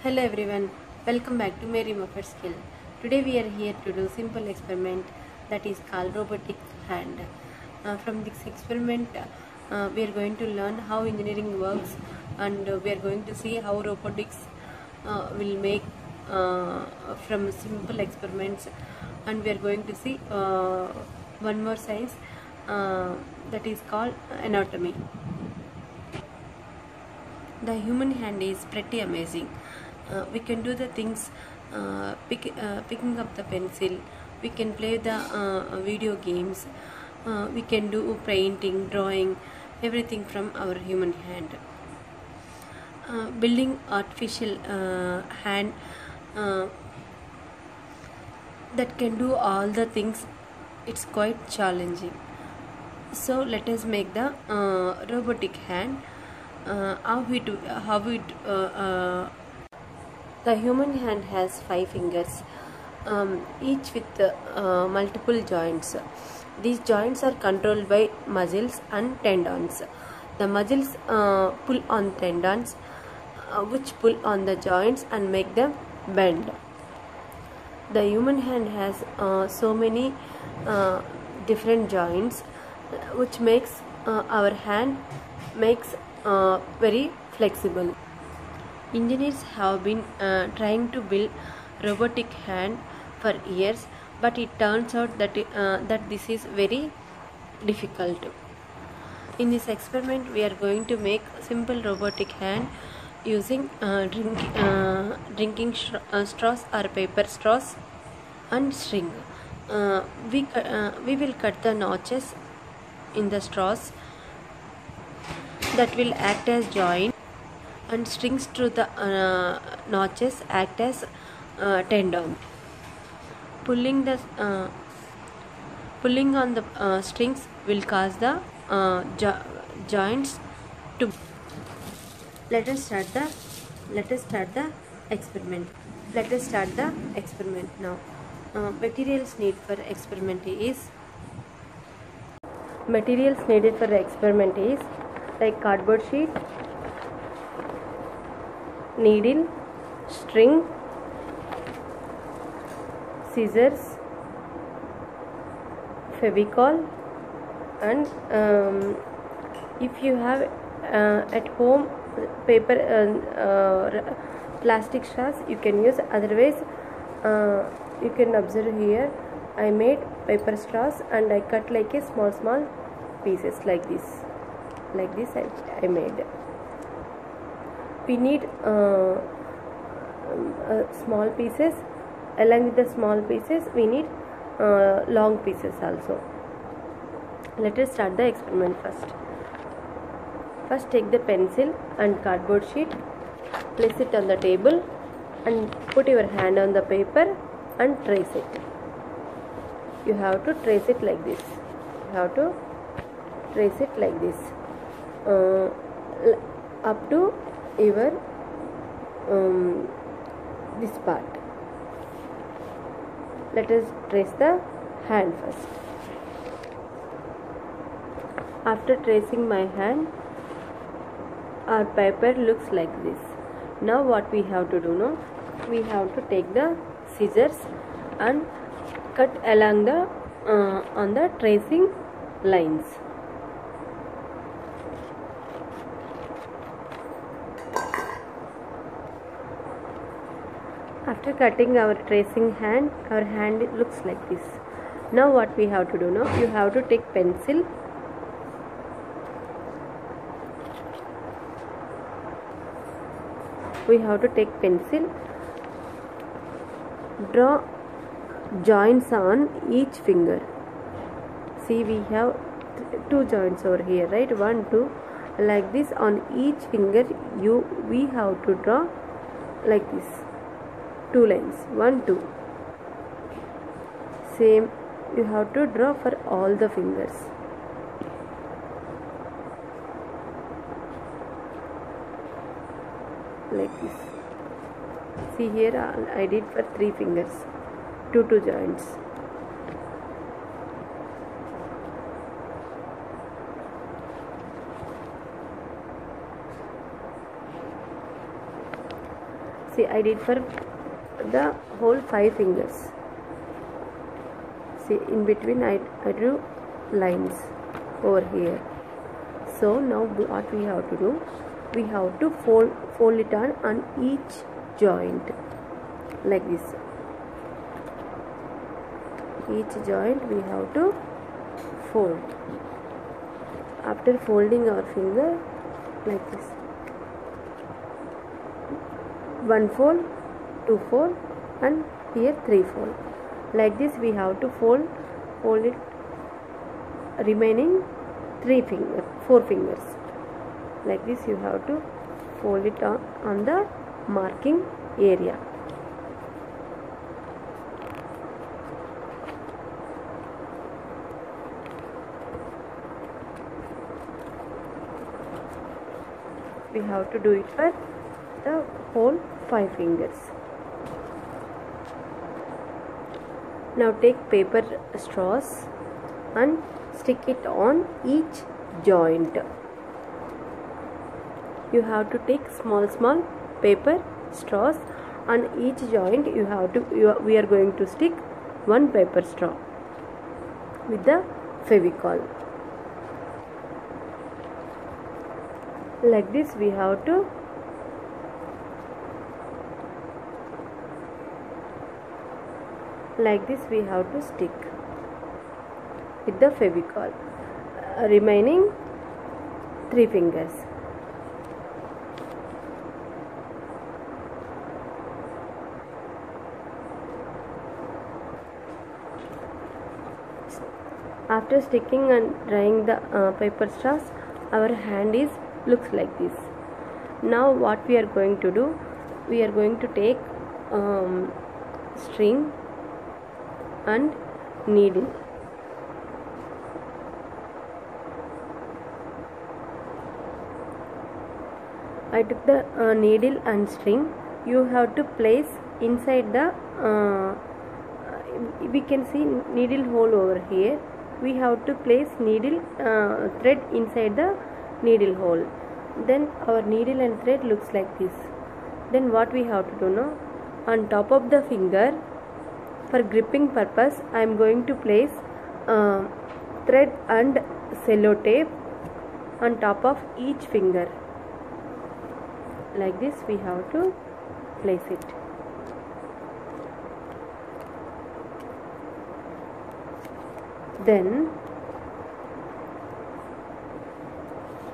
Hello everyone, welcome back to Mary Muffet Skill. Today we are here to do simple experiment that is called robotic hand. From this experiment we are going to learn how engineering works, and we are going to see how robotics will make from simple experiments, and we are going to see one more science that is called anatomy. The human hand is pretty amazing. We can do the things, picking up the pencil, we can play the video games, we can do painting, drawing, everything from our human hand. Building artificial hand that can do all the things, it's quite challenging. So let us make the robotic hand. The human hand has 5 fingers, each with multiple joints. These joints are controlled by muscles and tendons. The muscles pull on tendons, which pull on the joints and make them bend. The human hand has so many different joints, which makes our hand very flexible. Engineers have been trying to build robotic hand for years, but it turns out that this is very difficult. In this experiment, we are going to make simple robotic hand using drinking straws or paper straws and string. We will cut the notches in the straws that will act as joint, and strings through the notches act as tendon. Pulling on the strings will cause the joints to. Let us start the experiment. Let us start the experiment now. Materials needed for experiment is like cardboard sheet, needle, string, scissors, Fevicol, and if you have at home paper plastic straws, you can use. Otherwise, you can observe here I made paper straws and I cut like a small pieces like this I made. We need small pieces. Along with the small pieces we need long pieces also. Let us start the experiment first. Take the pencil and cardboard sheet, place it on the table and put your hand on the paper and trace it. You have to trace it like this. Up to your this part. Let us trace the hand first. After tracing my hand, our paper looks like this. Now what we have to do now? We have to take the scissors and cut along the on the tracing lines. After cutting our tracing hand, our hand looks like this. Now what we have to do now? You have to take pencil. Draw joints on each finger. See, we have 2 joints over here, right? 1, 2, like this. On each finger we have to draw like this 2 lines, 1, 2. Same you have to draw for all the fingers. Like this. See here, I did for 3 fingers, 2 joints. See, I did for the whole 5 fingers. See, in between I drew lines over here. So now what we have to do, we have to fold it on each joint like this. Each joint we have to fold. After folding our finger like this, 1 fold, 2 fold, and here 3 fold. Like this we have to fold it remaining 4 fingers. Like this you have to fold it on the marking area. We have to do it for the whole 5 fingers. Now take paper straws and stick it on each joint. You have to take small paper straws on each joint. We are going to stick 1 paper straw with the Fevicol. Like this we have to stick with the Fevicol, remaining 3 fingers. After sticking and drying the paper straws, our hand looks like this. Now what we are going to do, we are going to take string and needle. I took the needle and string. You have to place inside the we can see needle hole over here. We have to place needle thread inside the needle hole. Then our needle and thread looks like this. Then what we have to do now, on top of the finger, for gripping purpose, I am going to place thread and cello tape on top of each finger. Like this we have to place it. Then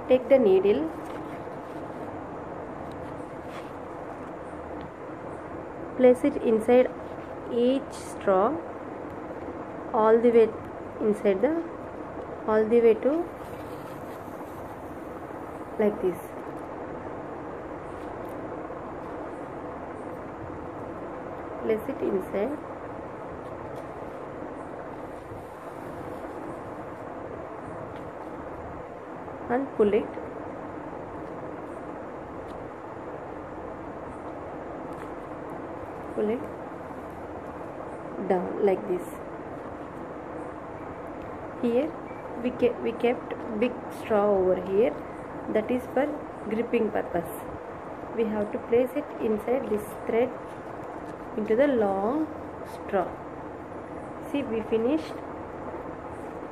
take the needle, place it inside each straw, all the way inside all the way to like this. Place it inside. And pull it. Pull it down like this. Here we kept big straw over here, that is for gripping purpose. We have to place it inside this thread into the long straw. See, we finished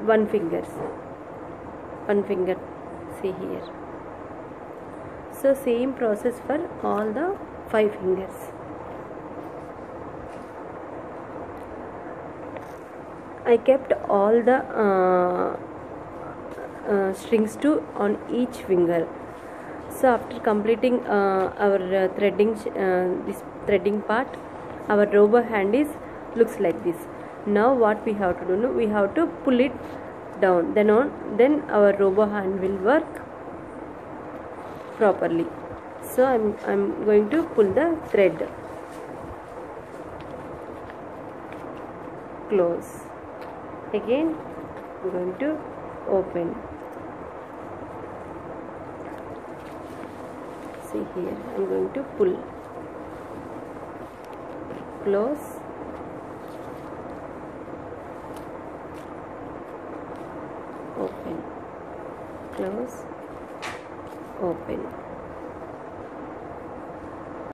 1 finger. See here. So same process for all the 5 fingers. I kept all the strings too on each finger. So after completing our this threading part, our rubber hand looks like this. Now what we have to do now, we have to pull it down, then our robot hand will work properly. So I'm going to pull the thread close. Again I'm going to open. See here, I'm going to pull, close, open, close, open.